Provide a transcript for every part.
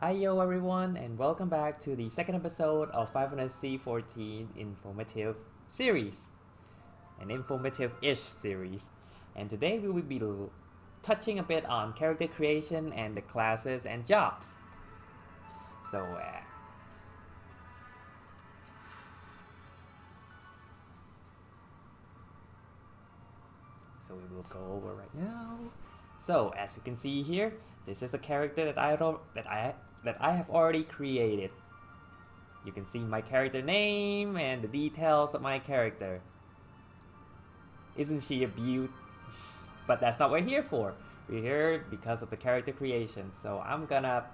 Ayo everyone, and welcome back to the second episode of Final Fantasy 14 Informative Series, an informative-ish series. And today we will be touching a bit on character creation and the classes and jobs. So, uh, so we will go over right now. So as you can see here, this is a character that I have already created. You can see my character name and the details of my character. Isn't she a beaut? But that's not what we're here for. We're here because of the character creation. So I'm gonna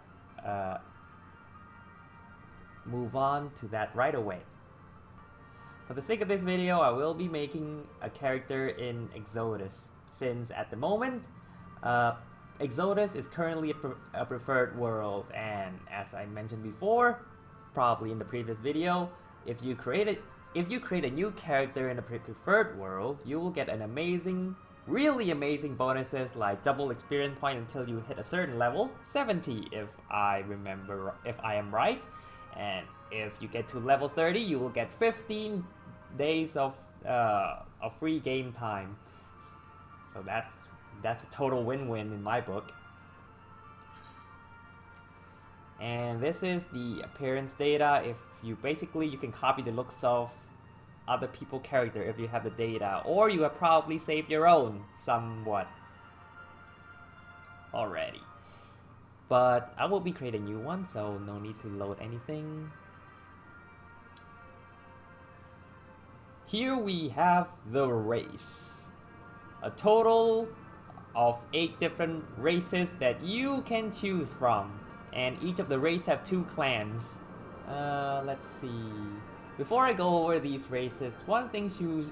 move on to that right away. For the sake of this video, I will be making a character in Exodus, since at the moment, Exodus is currently a preferred world, and as I mentioned before, probably in the previous video, if you create a new character in a preferred world, you will get an amazing, really amazing bonuses like double experience point until you hit a certain level, 70 if I am right, and if you get to level 30, you will get 15 days of free game time. So that's a total win-win in my book. And this is the appearance data. If you can copy the looks of other people's character if you have the data, or you have probably saved your own somewhat already. But I will be creating a new one, so no need to load anything. Here we have the race. A total of 8 different races that you can choose from. And each of the races have 2 clans. Let's see. Before I go over these races, one thing to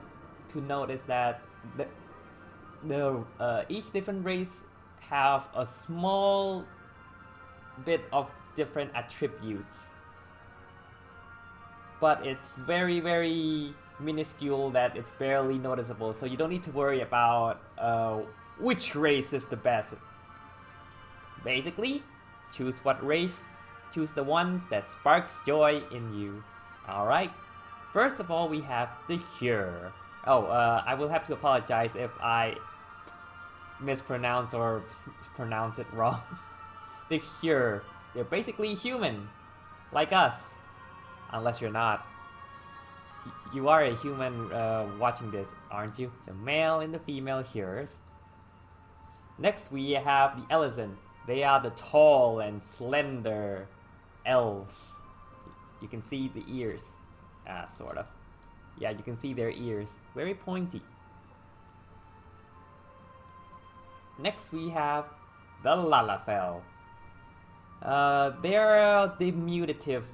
note is that each different race have a small bit of different attributes. But it's very, very minuscule that it's barely noticeable, so you don't need to worry about which race is the best. Basically, choose the ones that sparks joy in you. Alright, first of all we have the Hyur. I will have to apologize if I mispronounce or pronounce it wrong. The Hyur, they're basically human, like us, unless you're not. You are a human watching this, aren't you? The male and the female Hyurs. Next we have the Elezen. They are the tall and slender elves. You can see the ears. Sort of. Yeah, you can see their ears. Very pointy. Next we have the Lalafell. They're a diminutive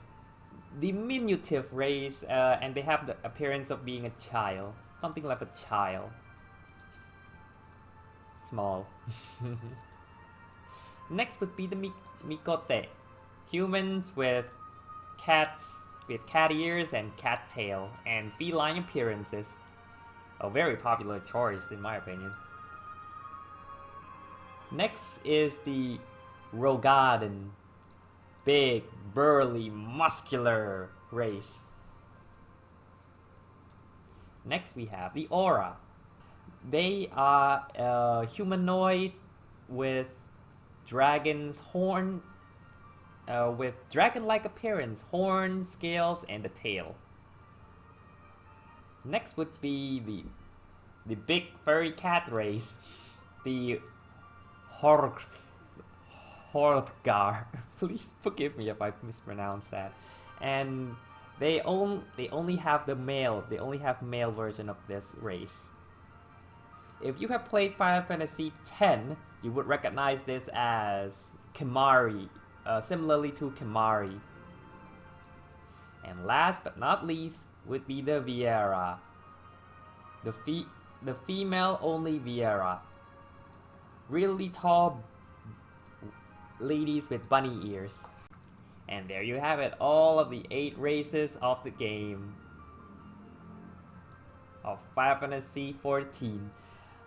race, and they have the appearance of being a child. Something like a child. Small. Next would be the Mikote. Humans with cat ears and cat tail, and feline appearances. A very popular choice in my opinion. Next is the Rogaden. Big, burly, muscular race. Next we have the Aura. They are a humanoid with dragon's horn, with dragon-like appearance, horn, scales, and a tail. Next would be the big furry cat race, the Hrothgar. Please forgive me if I mispronounce that. And they only have male version of this race. If you have played Final Fantasy X, you would recognize this as Kimahri, similarly to Kimahri. And last but not least would be the Viera, the female only Viera. Really tall ladies with bunny ears. And there you have it, all of the 8 races of the game of Final Fantasy 14.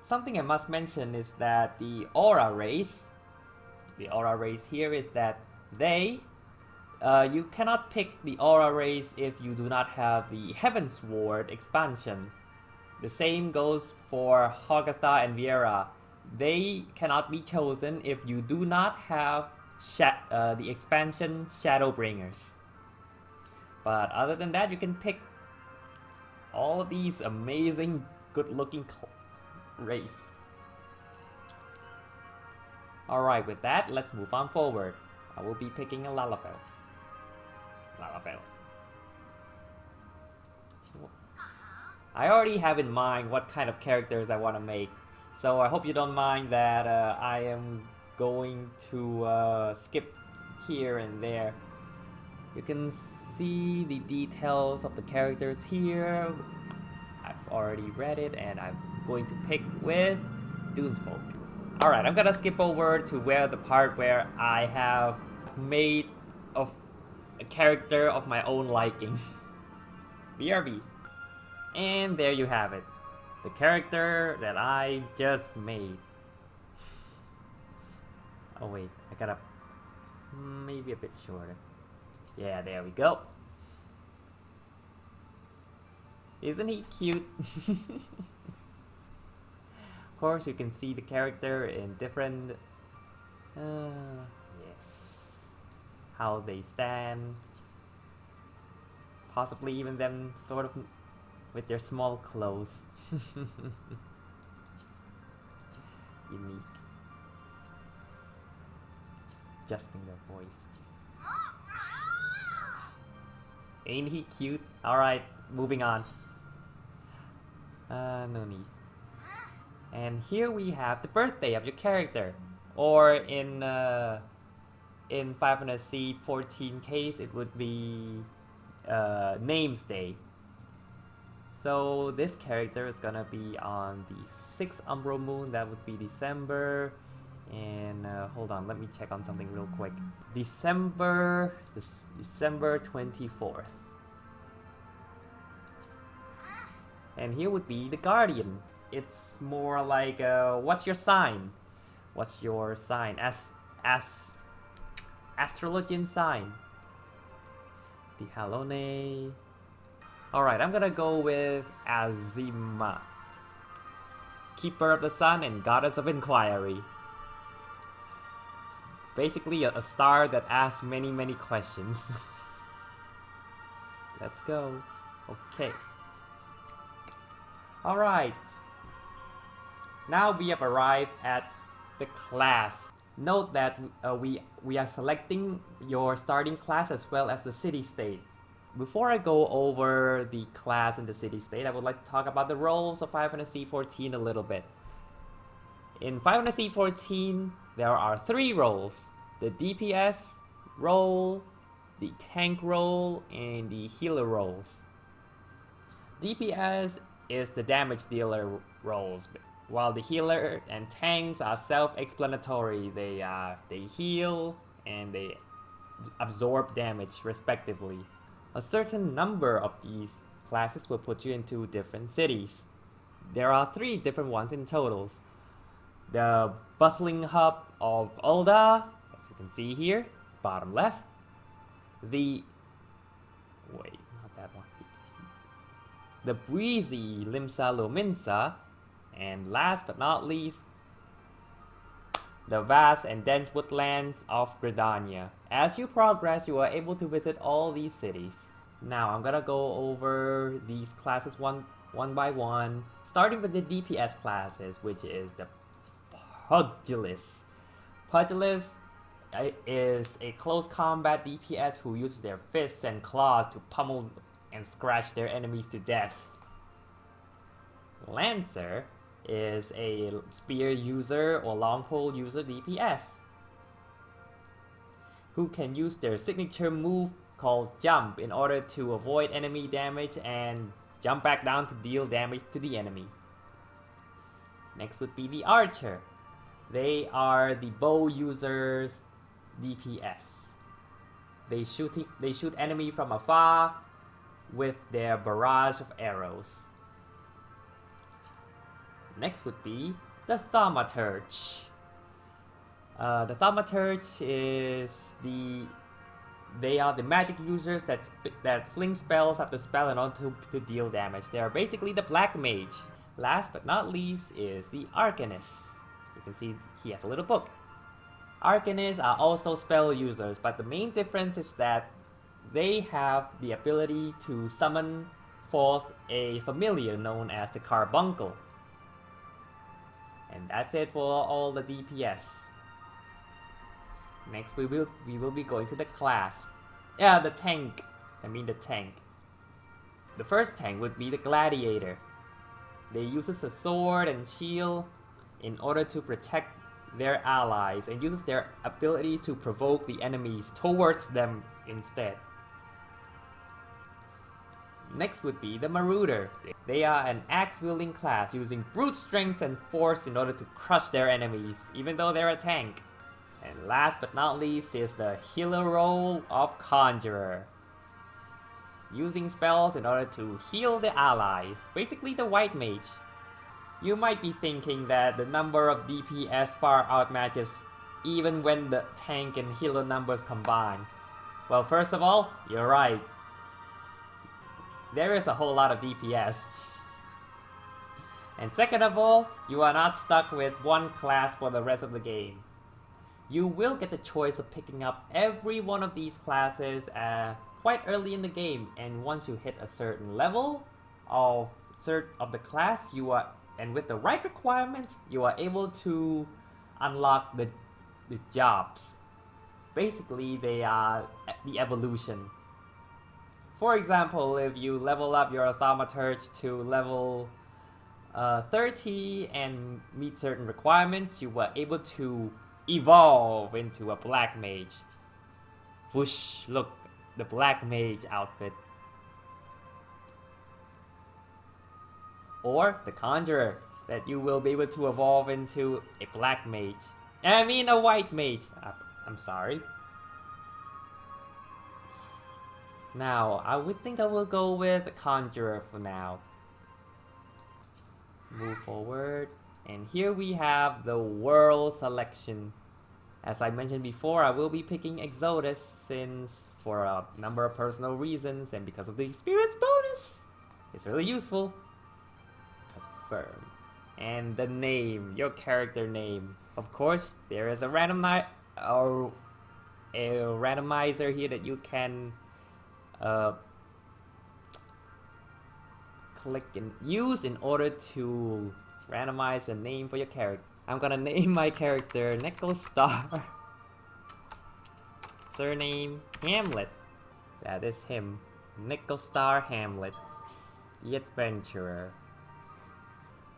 Something I must mention is that the Aura race here is that You cannot pick the Aura race if you do not have the Heavensward expansion. The same goes for Hogatha and Viera. They cannot be chosen if you do not have the expansion Shadowbringers. But other than that, you can pick all of these amazing, good-looking race. Alright, with that, let's move on forward. I will be picking a Lalafell. I already have in mind what kind of characters I want to make, so I hope you don't mind that I am going to skip here and there. You can see the details of the characters here. I've already read it and I'm going to pick with Dunesfolk. Alright, I'm gonna skip over to where the part where I have made a character of my own liking. BRB. And there you have it. The character that I just made. Oh wait, I gotta maybe a bit shorter. Yeah, there we go. Isn't he cute? Of course, you can see the character in different yes, how they stand, possibly even them sort of with their small clothes. Unique. Adjusting their voice. Ain't he cute? Alright, moving on. No need. And here we have the birthday of your character. Or in Final Fantasy 14 case, it would be Names Day. So this character is gonna be on the 6th Umbral Moon, that would be December. And hold on, let me check on something real quick. December 24th. And here would be the Guardian. It's more like, what's your sign? What's your sign? Astrologian sign. The Halone. Alright, I'm gonna go with Azima. Keeper of the Sun and Goddess of Inquiry. It's basically a star that asks many questions. Let's go. Okay. Alright. Now we have arrived at the class. Note that we are selecting your starting class as well as the city-state. Before I go over the class and the city-state, I would like to talk about the roles of Final Fantasy XIV a little bit. In Final Fantasy XIV, there are 3 roles. The DPS role, the tank role, and the healer roles. DPS is the damage dealer roles, while the healer and tanks are self-explanatory. They heal and they absorb damage respectively. A certain number of these classes will put you into different cities. There are 3 different ones in totals. The bustling hub of Ul'dah, as you can see here, bottom left. The breezy Limsa Lominsa, and last but not least, the vast and dense woodlands of Gridania. As you progress, you are able to visit all these cities. Now, I'm gonna go over these classes one by one, starting with the DPS classes, which is the Pugilist. Pugilist is a close combat DPS who uses their fists and claws to pummel and scratch their enemies to death. Lancer is a spear user or long pole user DPS who can use their signature move called Jump in order to avoid enemy damage and jump back down to deal damage to the enemy. Next would be the Archer. They are the bow users DPS. They shoot enemy from afar with their barrage of arrows. Next would be the Thaumaturge. The Thaumaturge they are the magic users that fling spells after spell in order to deal damage. They are basically the Black Mage. Last but not least is the Arcanist. You can see he has a little book. Arcanists are also spell users, but the main difference is that they have the ability to summon forth a familiar known as the Carbuncle. And that's it for all the DPS. Next we will be going to the class. Yeah, the tank. I mean the tank. The first tank would be the Gladiator. They uses a sword and shield in order to protect their allies and uses their abilities to provoke the enemies towards them instead. Next would be the Marauder. They are an axe-wielding class using brute strength and force in order to crush their enemies, even though they're a tank. And last but not least is the healer role of Conjurer. Using spells in order to heal the allies, basically the White Mage. You might be thinking that the number of DPS far outmatches even when the tank and healer numbers combine. Well, first of all, you're right. There is a whole lot of DPS. And second of all, you are not stuck with one class for the rest of the game. You will get the choice of picking up every one of these classes quite early in the game, and once you hit a certain level of the class, and with the right requirements, you are able to unlock the jobs. Basically, they are the evolution. For example, if you level up your Thaumaturge to level 30 and meet certain requirements, you are able to evolve into a Black Mage. Whoosh, look, the Black Mage outfit. Or the Conjurer, that you will be able to evolve into a Black Mage. I mean a White Mage. I'm sorry. Now, I would think I will go with the Conjurer for now. Move forward. And here we have the world selection. As I mentioned before, I will be picking Exodus since for a number of personal reasons and because of the experience bonus. It's really useful. Confirm. And the name, your character name. Of course, there is a randomizer here that you can click and use in order to randomize a name for your character. I'm gonna name my character Nickel Star. Surname Hamlet. That is him. Nickel Star Hamlet, the adventurer.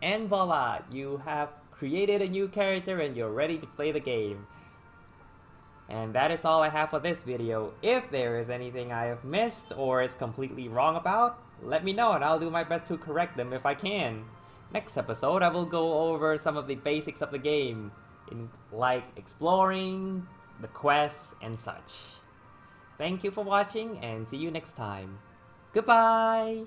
And voila, you have created a new character and you're ready to play the game. And that is all I have for this video. If there is anything I have missed or is completely wrong about, let me know and I'll do my best to correct them if I can. Next episode, I will go over some of the basics of the game, like exploring, the quests, and such. Thank you for watching and see you next time. Goodbye!